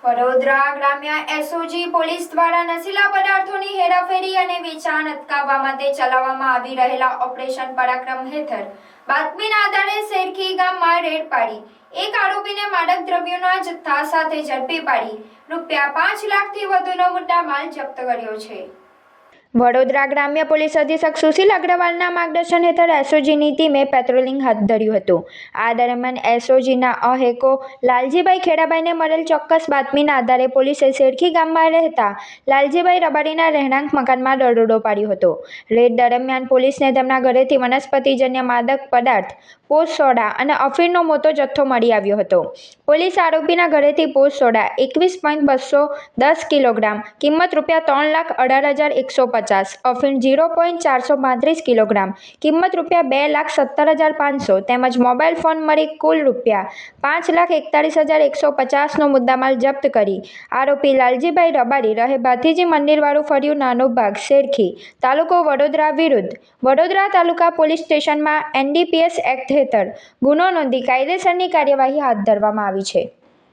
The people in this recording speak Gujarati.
વડોદરા ગ્રામ્ય એસઓજી પોલીસ દ્વારા નશીલા પદાર્થોની હેરાફેરી અને વેચાણ અટકાવવા માટે ચલાવવામાં આવી રહેલા ઓપરેશન પરાક્રમ હેઠળ બાતમીના આધારે શેરખી ગામમાં રેડ પાડી એક આરોપીને માદક દ્રવ્યોના જથ્થા સાથે ઝડપી પાડી ₹5 લાખથી વધુનો મુદ્દામાલ જપ્ત કર્યો છે। વડોદરા ગ્રામ્ય પોલીસ અધિક્ષક સુશીલ અગ્રવાલના માર્ગદર્શન હેઠળ એસઓજીની ટીમે પેટ્રોલિંગ હાથ ધર્યું હતું। આ દરમિયાન એસઓજીના અહેકો લાલજીભાઈ ખેડાભાઈને મળેલ ચોક્કસ બાતમીના આધારે પોલીસે શેરખી ગામમાં રહેતા લાલજીભાઈ રબારીના રહેણાંક મકાનમાં દરોડો પાડ્યો હતો। રેડ દરમિયાન પોલીસને તેમના ઘરેથી વનસ્પતિજન્ય માદક પદાર્થ પોસ્ટ સોડા અને અફીણનો મોટો જથ્થો મળી આવ્યો હતો। પોલીસ આરોપીના ઘરેથી પોસ્ટ સોડા 21.210 કિલોગ્રામ કિંમત ₹3,18,150, અફીણ 0.435 કિલોગ્રામ કિંમત ₹2,17,500 તેમજ મોબાઈલ ફોન મળી કુલ ₹5,41,150નો મુદ્દામાલ જપ્ત કરી આરોપી લાલજીભાઈ રબારી રહે ભાતીજી મંદિરવાળું ફળિયું નાનો ભાગ શેરખી તાલુકો વડોદરા વિરુદ્ધ વડોદરા તાલુકા પોલીસ સ્ટેશનમાં NDPS એક્ટ હેઠળ ગુનો નોંધી કાયદેસરની કાર્યવાહી હાથ ધરવામાં આવી છે।